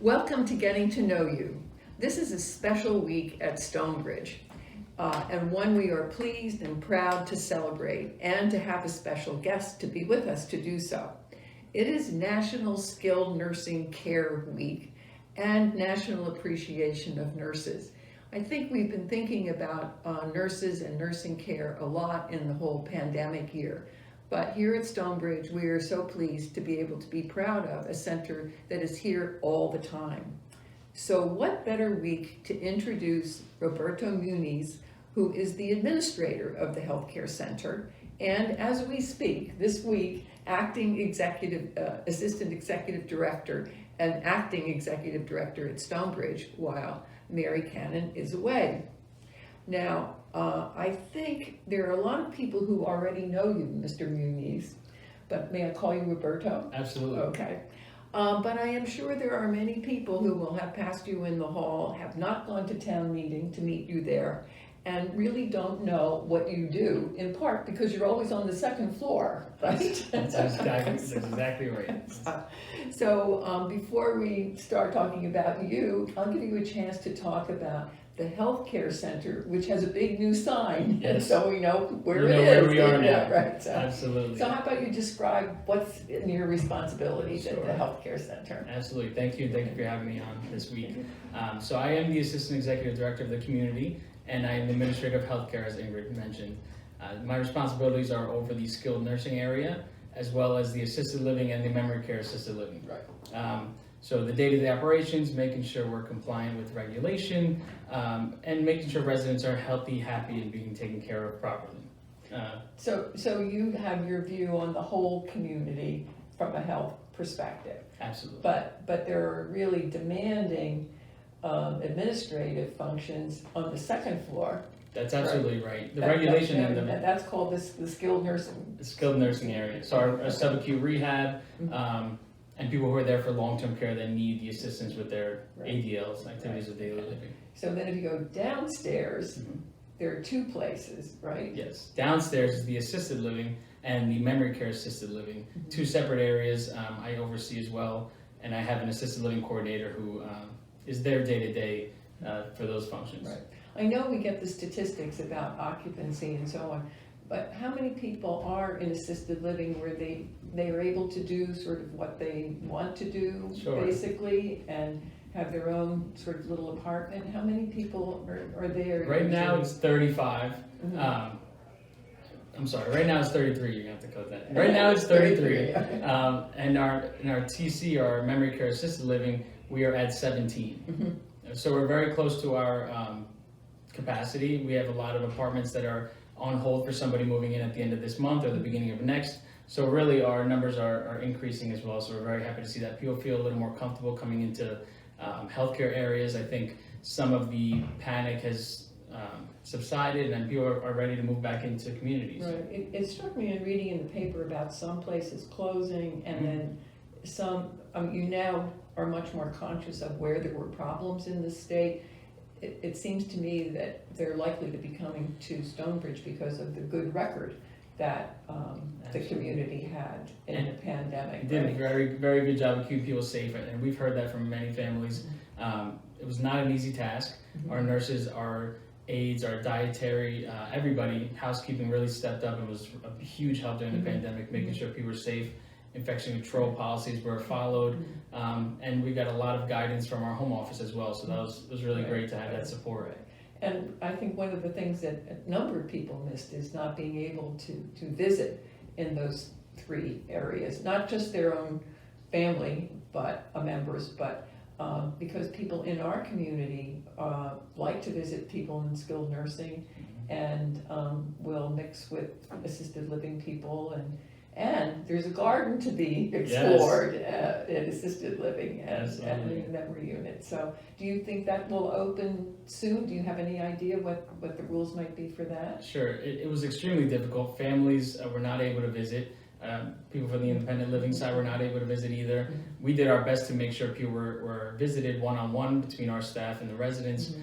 Welcome to Getting to Know You. This is a special week at Stonebridge, and one we are pleased and proud to celebrate and to have a special guest to be with us to do so. It is National Skilled Nursing Care Week and National Appreciation of Nurses. I think we've been thinking about nurses and nursing care a lot in the whole pandemic year. But here at Stonebridge, we are so pleased to be able to be proud of a center that is here all the time. So what better week to introduce Roberto Muniz, who is the administrator of the healthcare center, and as we speak this week, assistant executive director and acting executive director at Stonebridge, while Mary Cannon is away. Now, I think there are a lot of people who already know you, Mr. Muniz, but may I call you Roberto? Absolutely. Okay. But I am sure there are many people who will have passed you in the hall, have not gone to town meeting to meet you there, and really don't know what you do, in part because you're always on the second floor, right? That's exactly right. So before we start talking about you, I'll give you a chance to talk about the healthcare center, which has a big new sign, yes. So we know where we it know is. Where we are now. Right. So, absolutely. So how about you describe what's in your responsibilities Sure. at the healthcare center? Absolutely. Thank you. Thank you for having me on this week. So I am the assistant executive director of the community, and I am the administrator of healthcare, as Ingrid mentioned. My responsibilities are over the skilled nursing area, as well as the assisted living and the memory care assisted living. Right. So the day-to-day operations, making sure we're compliant with regulation, and making sure residents are healthy, happy, and being taken care of properly. So you have your view on the whole community from a health perspective. Absolutely. But there are really demanding administrative functions on the second floor. That's absolutely right. The regulation and that's called the skilled nursing. The skilled nursing area. So our subacute rehab, and people who are there for long-term care that need the assistance with their ADLs, activities of daily living. So then if you go downstairs, there are two places, right? Yes. Downstairs is the assisted living and the memory care assisted living. Two separate areas I oversee as well, and I have an assisted living coordinator who is there day-to-day for those functions. Right. I know we get the statistics about occupancy and so on, but how many people are in assisted living where they are able to do sort of what they want to do, Sure. basically, and have their own sort of little apartment? How many people are there? Right now it's 35. Mm-hmm. I'm sorry, right now it's 33, you're gonna have to code that. Right now it's 33. And our TC, our memory care assisted living, we are at 17. Mm-hmm. So we're very close to our capacity. We have a lot of apartments that are on hold for somebody moving in at the end of this month or the beginning of next. So really our numbers are increasing as well. So we're very happy to see that people feel a little more comfortable coming into healthcare areas. I think some of the panic has subsided and people are ready to move back into communities. Right. It struck me in reading in the paper about some places closing and then some, you now are much more conscious of where there were problems in the state. It seems to me that they're likely to be coming to Stonebridge because of the good record that the community had in the pandemic. It did a very, very good job of keeping people safe, and we've heard that from many families. It was not an easy task. Our nurses, our aides, our dietary, everybody, housekeeping really stepped up and was a huge help during the pandemic, making sure people were safe. Infection control policies were followed, and we got a lot of guidance from our home office as well, so that was really great to have that support. And I think one of the things that a number of people missed is not being able to visit in those three areas, not just their own family but members, but because people in our community like to visit people in skilled nursing and will mix with assisted living people, and there's a garden to be explored in assisted living and in the memory unit. So do you think that will open soon? Do you have any idea what the rules might be for that? Sure. It was extremely difficult. Families were not able to visit. People from the independent living side were not able to visit either. We did our best to make sure people were visited one-on-one between our staff and the residents.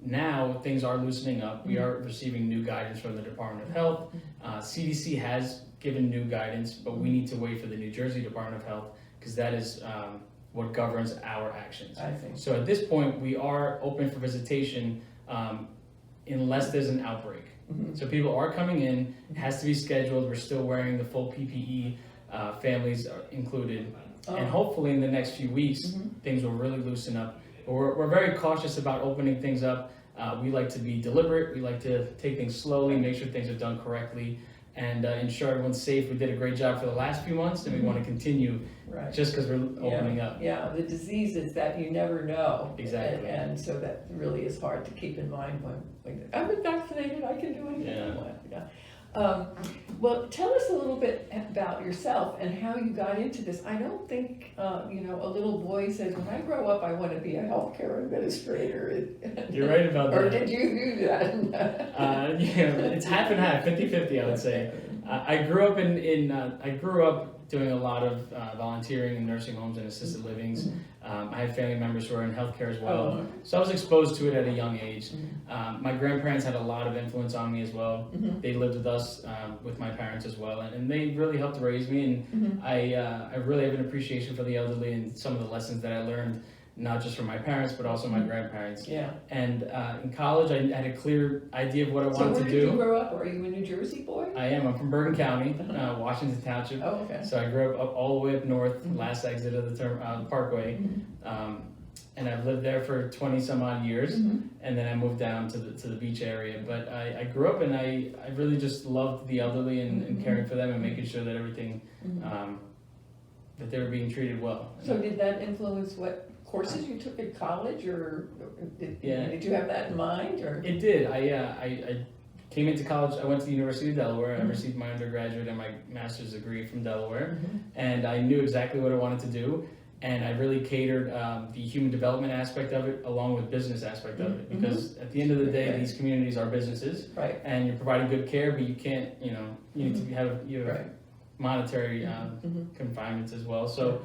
Now things are loosening up. We are receiving new guidance from the Department of Health. CDC has given new guidance, but we need to wait for the New Jersey Department of Health because that is what governs our actions. I think. So at this point, we are open for visitation unless there's an outbreak. So people are coming in, it has to be scheduled, we're still wearing the full PPE, families are included. And hopefully in the next few weeks, things will really loosen up. But we're very cautious about opening things up. We like to be deliberate, we like to take things slowly, make sure things are done correctly, and ensure everyone's safe. We did a great job for the last few months, and we want to continue just because we're opening up. Yeah, the disease is that you never know. Exactly. And so that really is hard to keep in mind when I've been vaccinated, I can do anything I want. Well, tell us a little bit about yourself and how you got into this. I don't think, a little boy says, when I grow up, I want to be a healthcare administrator. You're right about that. Or did you do that? It's half and half, 50-50, I would say. I grew up doing a lot of volunteering in nursing homes and assisted livings. I have family members who are in healthcare as well. So I was exposed to it at a young age. My grandparents had a lot of influence on me as well. They lived with us, with my parents as well, and they really helped raise me. And I really have an appreciation for the elderly and some of the lessons that I learned, not just from my parents, but also my grandparents. Yeah. And in college, I had a clear idea of what I wanted to do. So where did you grow up? Are you a New Jersey boy? I am. I'm from Bergen County, Washington Township. Oh, okay. So I grew up all the way up north, last exit of the Parkway. And I've lived there for 20 some odd years. And then I moved down to the beach area. But I grew up and I really just loved the elderly and caring for them and making sure that everything, that they were being treated well. So did that influence what courses you took in college, or did you have that in mind? Or it did. I came into college. I went to the University of Delaware. I received my undergraduate and my master's degree from Delaware, and I knew exactly what I wanted to do. And I really catered the human development aspect of it along with business aspect of it, because at the end of the day, these communities are businesses, and you're providing good care, but you can't, you need to have monetary confinements as well. So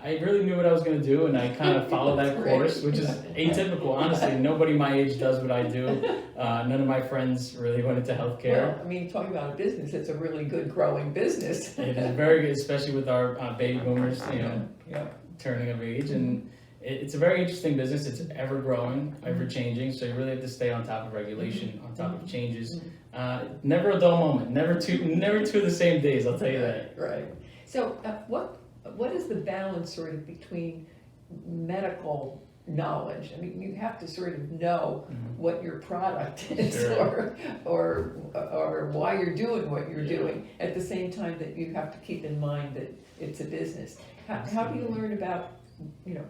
I really knew what I was going to do, and I kind of followed that course, which is atypical. Honestly, nobody my age does what I do. None of my friends really went into healthcare. Well, I mean, talking about a business, it's a really good growing business. It is very good, especially with our baby boomers, turning of age, and it's a very interesting business. It's ever growing, ever changing, so you really have to stay on top of regulation, on top of changes. Never a dull moment, never two of the same days, I'll tell you that. Right. So what is the balance sort of between medical knowledge? I mean, you have to sort of know what your product is, or why you're doing what you're doing, at the same time that you have to keep in mind that it's a business. How do you learn about,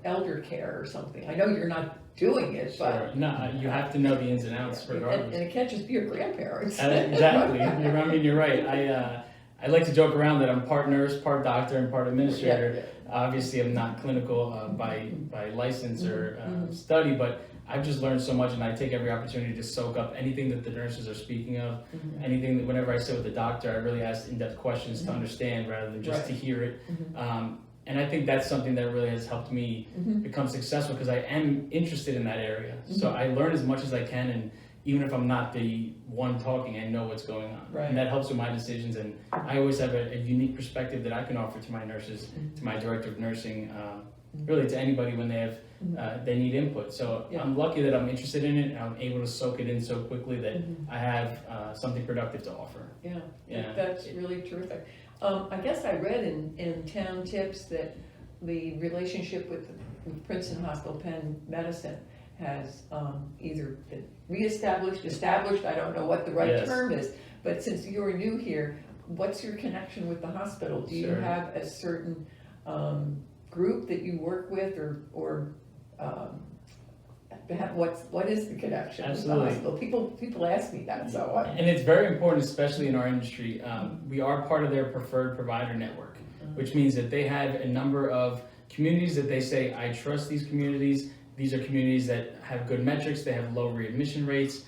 elder care or something? I know you're not doing it, but no, you have to know the ins and outs regardless. And it can't just be your grandparents. Exactly. You're right. I like to joke around that I'm part nurse, part doctor, and part administrator. Obviously, I'm not clinical by license or study, but I've just learned so much, and I take every opportunity to soak up anything that the nurses are speaking of, anything that whenever I sit with the doctor, I really ask in-depth questions to understand rather than just to hear it. And I think that's something that really has helped me become successful, because I am interested in that area. So I learn as much as I can, and even if I'm not the one talking, I know what's going on. And that helps with my decisions, and I always have a unique perspective that I can offer to my nurses, to my director of nursing, really to anybody when they have they need input. So I'm lucky that I'm interested in it, and I'm able to soak it in so quickly that I have something productive to offer. That's really terrific. I guess I read in Town Tips that the relationship with Princeton Hospital Penn Medicine has either been reestablished, established, I don't know what the right term is, but since you're new here, what's your connection with the hospital? Do you have a certain group that you work with, or what is the connection with the hospital? People ask me that, so and it's very important, especially in our industry. We are part of their preferred provider network, which means that they have a number of communities that they say, I trust these communities. These are communities that have good metrics, they have low readmission rates,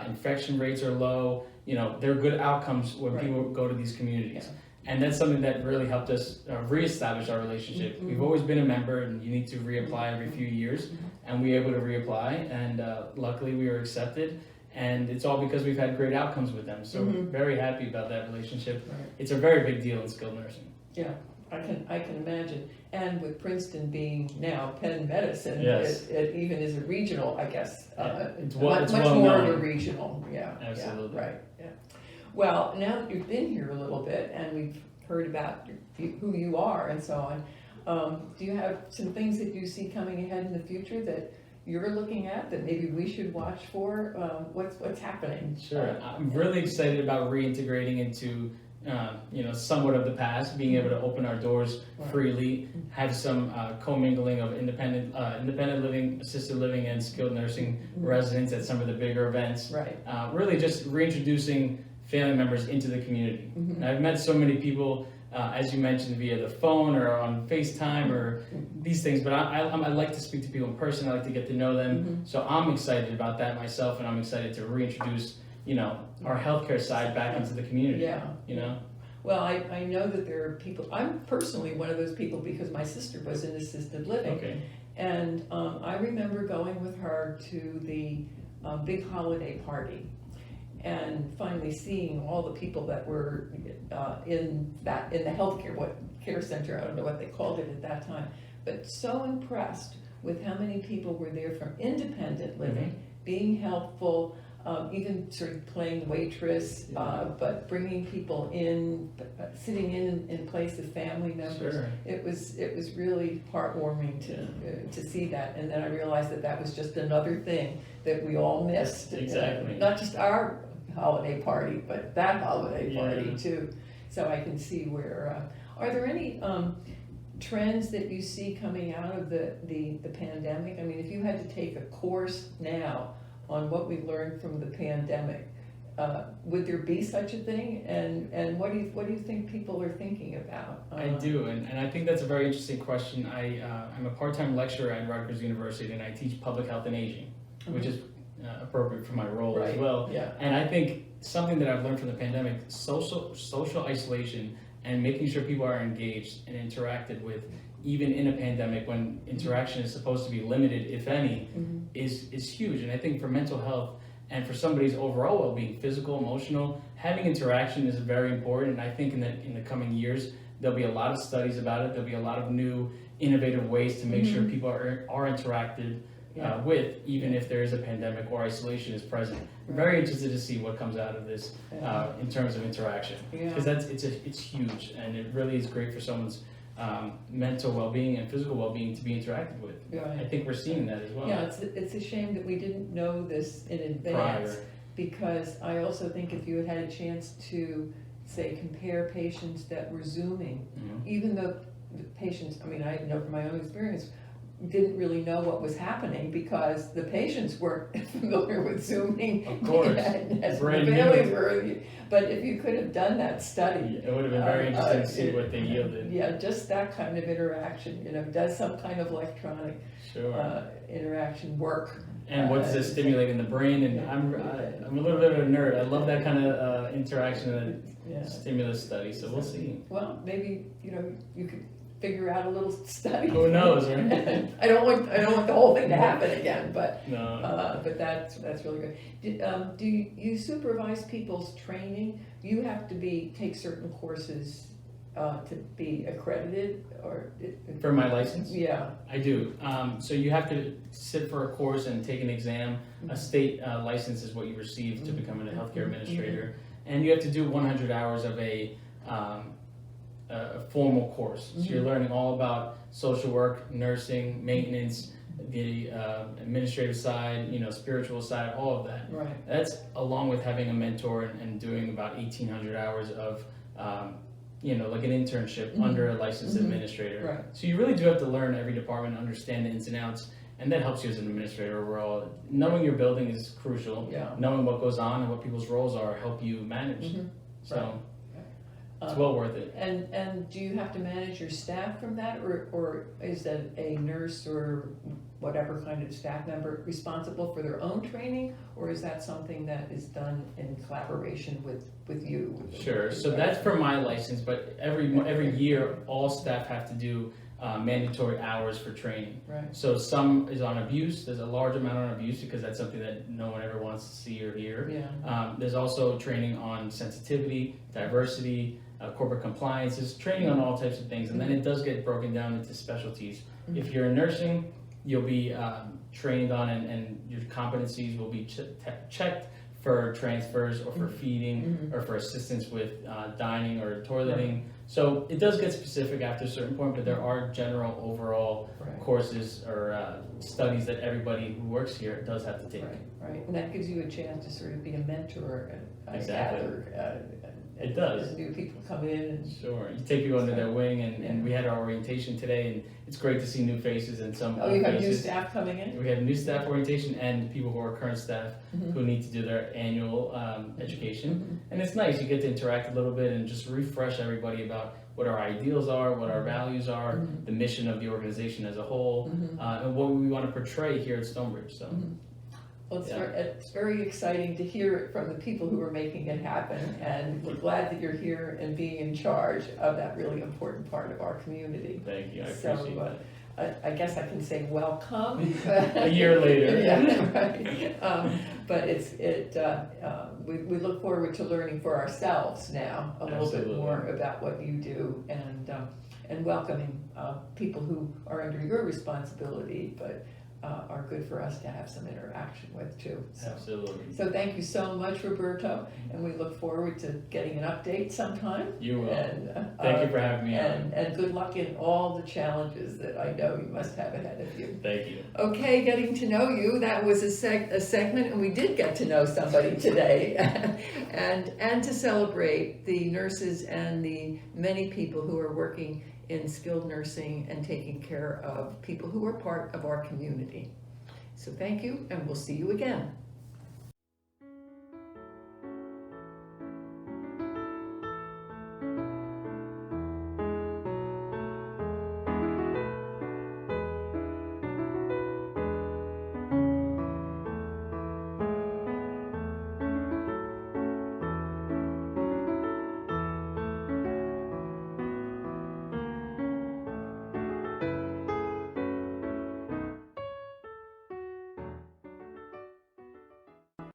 infection rates are low, there are good outcomes when people go to these communities. And that's something that really helped us reestablish our relationship. We've always been a member, and you need to reapply every few years, and we were able to reapply, and luckily we were accepted, and it's all because we've had great outcomes with them. So we're very happy about that relationship. It's a very big deal in skilled nursing. Yeah, I can imagine. And with Princeton being now Penn Medicine, Yes. it even is a regional, I guess. It's Much well more of a known. regional, yeah. Absolutely. Yeah, right, yeah. Well, now that you've been here a little bit and we've heard about who you are and so on, do you have some things that you see coming ahead in the future that you're looking at that maybe we should watch for? What's happening? Sure. I'm really excited about reintegrating into, somewhat of the past, being able to open our doors freely, have some commingling of independent living, assisted living, and skilled nursing residents at some of the bigger events. Right. Really just reintroducing family members into the community. And I've met so many people, as you mentioned, via the phone or on FaceTime or these things, but I like to speak to people in person. I like to get to know them. So I'm excited about that myself, and I'm excited to reintroduce, our healthcare side back into the community. Yeah. Well, I know that there are people, I'm personally one of those people because my sister was in assisted living. Okay. And I remember going with her to the big holiday party and finally seeing all the people that were in the healthcare, care center, I don't know what they called it at that time, but so impressed with how many people were there from independent living, being helpful, even sort of playing waitress, but bringing people in, sitting in place of family members. Sure. It was really heartwarming to see that, and then I realized that was just another thing that we all missed. Exactly. Not just our holiday party, but that holiday party too. So I can see where. Are there any trends that you see coming out of the pandemic? I mean, if you had to take a course now on what we learned from the pandemic, would there be such a thing? And what do you think people are thinking about? I do, and I think that's a very interesting question. I'm a part-time lecturer at Rutgers University, and I teach public health and aging, which is appropriate for my role as well. Yeah. And I think something that I've learned from the pandemic, social isolation and making sure people are engaged and interacted with, even in a pandemic when interaction is supposed to be limited, if any, is huge. And I think for mental health and for somebody's overall well-being, physical, emotional, having interaction is very important. And I think in the coming years, there'll be a lot of studies about it. There'll be a lot of new innovative ways to make sure people are interacted with, even if there is a pandemic or isolation is present. I'm very interested to see what comes out of this in terms of interaction, because it's huge, and it really is great for someone's mental well-being and physical well-being to be interacted with. I think we're seeing that as well. Yeah, it's a shame that we didn't know this in advance, because I also think if you had a chance to, say, compare patients that were Zooming, even though the patients, I mean, I know from my own experience, didn't really know what was happening because the patients weren't familiar with Zooming. Of course. As Brand familiar were. But if you could have done that study, it would have been very interesting to see what they yielded. Yeah, just that kind of interaction, does some kind of electronic interaction work? And what does it stimulate in the brain? And I'm a little bit of a nerd. I love that kind of interaction and stimulus study. So we'll see. Well, maybe you could figure out a little study. Who knows, right? I don't want the whole thing to happen again, but no. But that's really good. Do you supervise people's training? You have to take certain courses to be accredited, or for my license? Yeah, I do. So you have to sit for a course and take an exam. A state license is what you receive to become a healthcare administrator, and you have to do 100 hours of a formal course. So you're learning all about social work, nursing, maintenance, the administrative side, spiritual side, all of that. right. That's along with having a mentor and doing about 1,800 hours of, like an internship under a licensed administrator. Right. So you really do have to learn every department, understand the ins and outs, and that helps you as an administrator overall. Knowing your building is crucial. Yeah. Knowing what goes on and what people's roles are help you manage. So. It's well worth it. And do you have to manage your staff from that, or is that a nurse or whatever kind of staff member responsible for their own training, or is that something that is done in collaboration with you? Sure. So that's for my license, but every year all staff have to do mandatory hours for training. Right. So some is on abuse. There's a large amount on abuse because that's something that no one ever wants to see or hear. Yeah. There's also training on sensitivity, diversity, corporate compliance, there's training on all types of things, and then it does get broken down into specialties. If you're in nursing, you'll be trained on and your competencies will be checked for transfers or for feeding or for assistance with dining or toileting. So it does get specific after a certain point, but there are general overall courses or studies that everybody who works here does have to take. Right, and that gives you a chance to sort of be a mentor and Exactly. gather. It does. As new people come in. And Sure, you take people under their wing, and we had our orientation today, and it's great to see new faces and some you have new faces. staff coming in? We have new staff orientation and people who are current staff who need to do their annual education. And it's nice, you get to interact a little bit and just refresh everybody about what our ideals are, what our values are, the mission of the organization as a whole, and what we want to portray here at Stonebridge. So. Well, it's very exciting to hear it from the people who are making it happen, and we're glad that you're here and being in charge of that really important part of our community. Thank you, I appreciate that. I guess I can say welcome. A year later. Yeah, right. But we look forward to learning for ourselves now a little bit more about what you do, and welcoming people who are under your responsibility, but are good for us to have some interaction with too. Absolutely. So thank you so much, Roberto, and we look forward to getting an update sometime. You will. And, thank you for having me on. And good luck in all the challenges that I know you must have ahead of you. Thank you. Okay, getting to know you. That was a segment, and we did get to know somebody today, and to celebrate the nurses and the many people who are working in skilled nursing and taking care of people who are part of our community. So thank you, and we'll see you again.